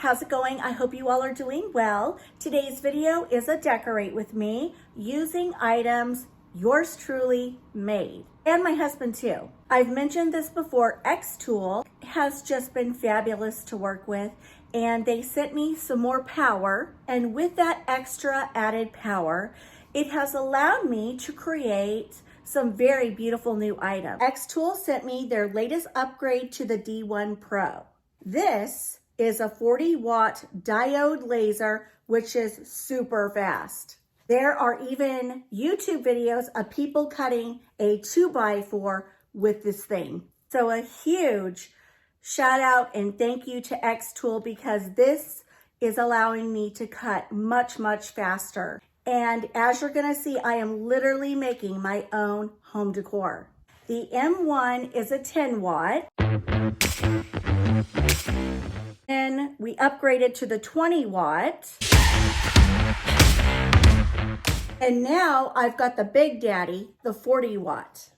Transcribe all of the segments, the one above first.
how's it going? I hope you all are doing well. Today's video is a decorate with me using items yours truly made, and my husband too. I've mentioned this before, xTool has just been fabulous to work with, and they sent me some more power, and with that extra added power, it has allowed me to create some very beautiful new items. xTool sent me their latest upgrade to the D1 Pro. This is a 40-watt diode laser, which is super fast. There are even YouTube videos of people cutting a 2x4 with this thing. So a huge shout out and thank you to xTool, because this is allowing me to cut much, much faster. And as you're gonna see, I am literally making my own home decor. The M1 is a 10 watt. Then we upgraded to the 20 watt. And now I've got the Big Daddy, the 40 watt.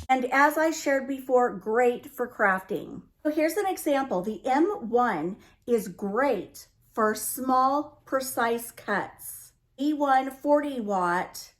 And as I shared before, great for crafting. So here's an example. The M1 is great for small, precise cuts. E1 40 watt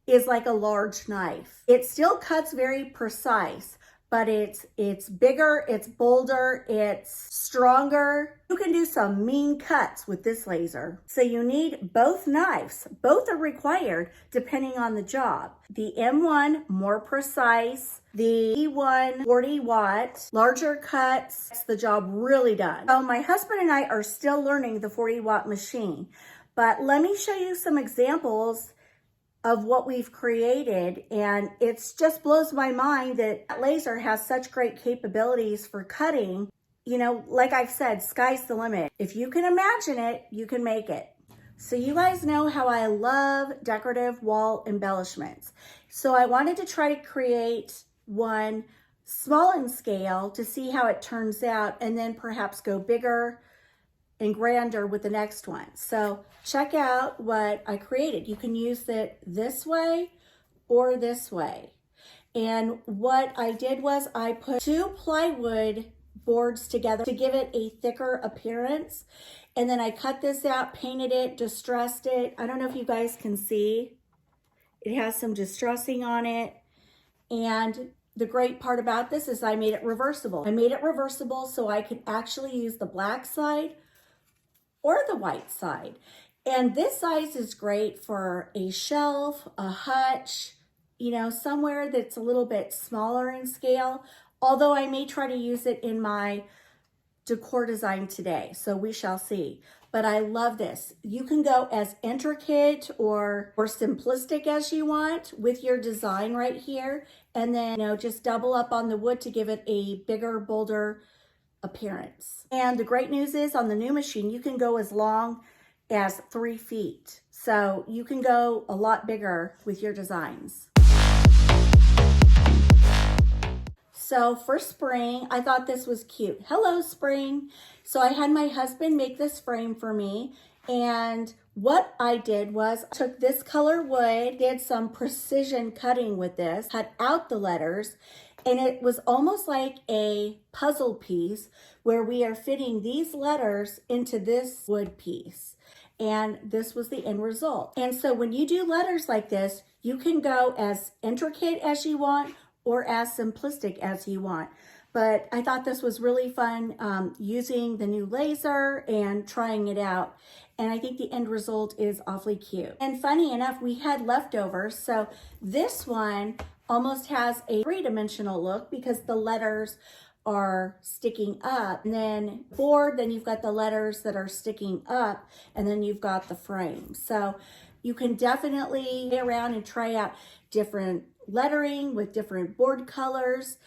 is like a large knife. It still cuts very precise, but it's bigger, it's bolder, it's stronger. You can do some mean cuts with this laser. So you need both knives. Both are required depending on the job. The M1, more precise. The E1, 40 watt, larger cuts, gets the job really done. So my husband and I are still learning the 40 watt machine, but let me show you some examples of what we've created, and it just blows my mind that that laser has such great capabilities for cutting. You know, like I've said, sky's the limit. If you can imagine it, you can make it. So you guys know how I love decorative wall embellishments. So I wanted to try to create one small in scale to see how it turns out, and then perhaps go bigger and grander with the next one. So check out what I created. You can use it this way or this way. And what I did was I put 2 plywood boards together to give it a thicker appearance. And then I cut this out, painted it, distressed it. I don't know if you guys can see. It has some distressing on it. And the great part about this is I made it reversible. I made it reversible so I could actually use the black side or the white side. And this size is great for a shelf, a hutch, you know, somewhere that's a little bit smaller in scale, although I may try to use it in my decor design today, so we shall see. But I love this. You can go as intricate or simplistic as you want with your design right here, and then, you know, just double up on the wood to give it a bigger, bolder appearance. And the great news is on the new machine, you can go as long as 3 feet. So you can go a lot bigger with your designs. So for spring, I thought this was cute. Hello, spring. So I had my husband make this frame for me. And what I did was I took this color wood, did some precision cutting with this, cut out the letters, and it was almost like a puzzle piece where we are fitting these letters into this wood piece. And this was the end result. And so when you do letters like this, you can go as intricate as you want or as simplistic as you want. But I thought this was really fun using the new laser and trying it out. And I think the end result is awfully cute. And funny enough, we had leftovers. So this one almost has a 3-dimensional look because the letters are sticking up. And then board, then you've got the letters that are sticking up, and then you've got the frame. So you can definitely play around and try out different lettering with different board colors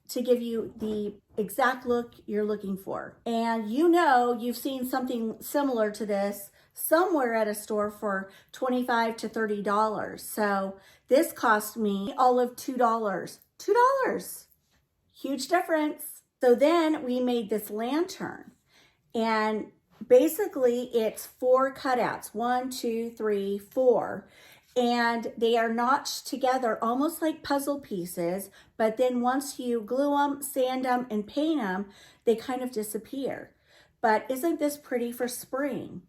to give you the exact look you're looking for. And you know, you've seen something similar to this somewhere at a store for $25 to $30. So this cost me all of $2. $2. Huge difference. So then we made this lantern, and basically it's 4 cutouts, 1, 2, 3, 4. and they are notched together almost like puzzle pieces, but then once you glue them, sand them, and paint them, they kind of disappear. But isn't this pretty for spring?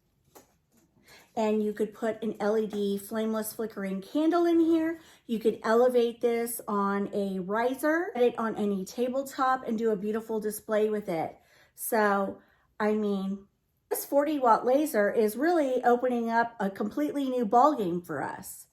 And you could put an LED flameless flickering candle in here. You could elevate this on a riser, put it on any tabletop, and do a beautiful display with it. So, I mean, this 40-watt laser is really opening up a completely new ballgame for us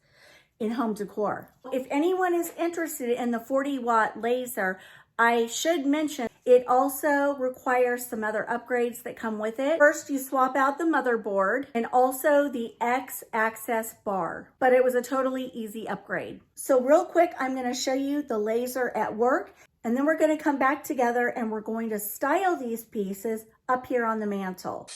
in home decor. If anyone is interested in the 40-watt laser, I should mention it also requires some other upgrades that come with it. First, you swap out the motherboard and also the X access bar, but it was a totally easy upgrade. So real quick, I'm going to show you the laser at work, and then we're going to come back together and we're going to style these pieces up here on the mantle.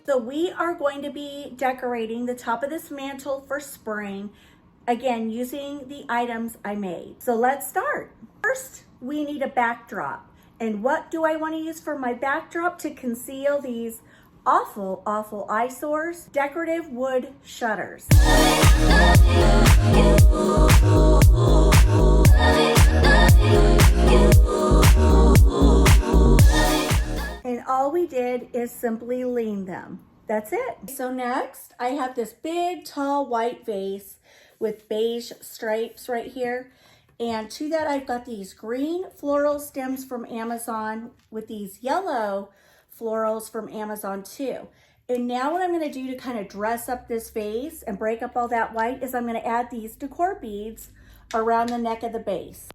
So we are going to be decorating the top of this mantle for spring, again, using the items I made. So let's start. First, we need a backdrop. And what do I want to use for my backdrop to conceal these awful, awful eyesores? Decorative wood shutters. And all we did is simply lean them. That's it. So next, I have this big, tall, white vase with beige stripes right here. And to that, I've got these green floral stems from Amazon with these yellow florals from Amazon too. And now what I'm going to do to kind of dress up this vase and break up all that white is I'm going to add these decor beads around the neck of the base.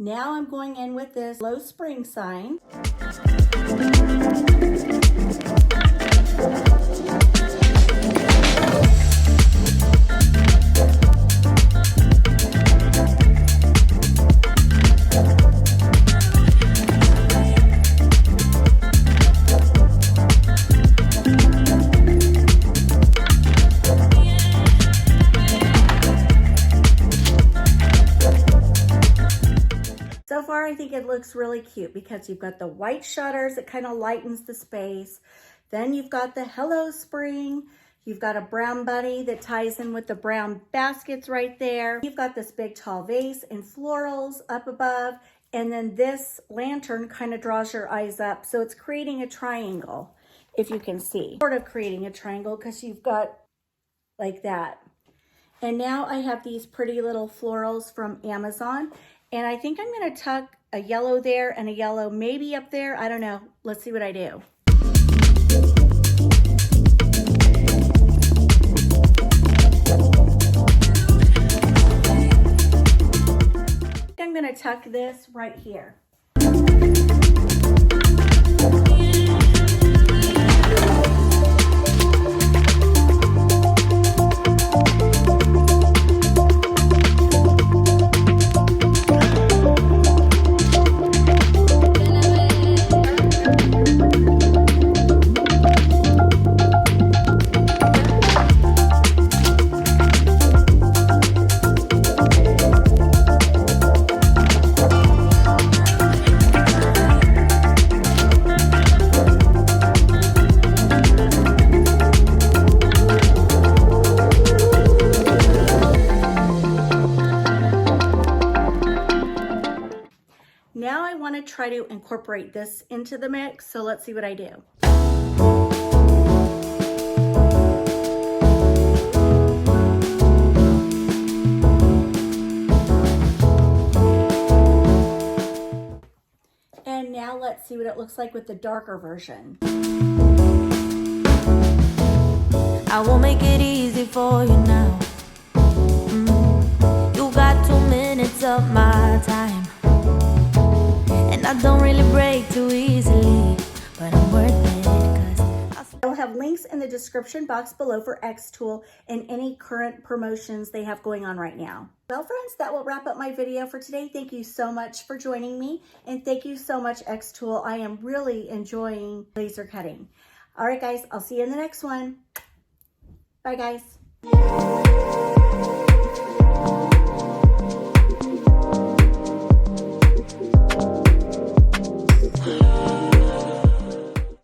Now I'm going in with this low spring sign. So far, I think it looks really cute because you've got the white shutters that kind of lightens the space. Then you've got the Hello Spring. You've got a brown bunny that ties in with the brown baskets right there. You've got this big tall vase and florals up above. And then this lantern kind of draws your eyes up. So it's creating a triangle, if you can see. Sort of creating a triangle because you've got like that. And now I have these pretty little florals from Amazon. And I think I'm going to tuck a yellow there and a yellow maybe up there. I don't know. Let's see what I do. I'm going to tuck this right here. try to incorporate this into the mix, so let's see what I do. And now let's see what it looks like with the darker version. I won't make it easy for you now. You got 2 minutes of my time, and I don't really break too easily, but I'm worth it, 'cause I'll have links in the description box below for xTool and any current promotions they have going on right now. Well, friends, that will wrap up my video for today. Thank you so much for joining me, and thank you so much, xTool. I am really enjoying laser cutting. All right, guys, I'll see you in the next one. Bye, guys.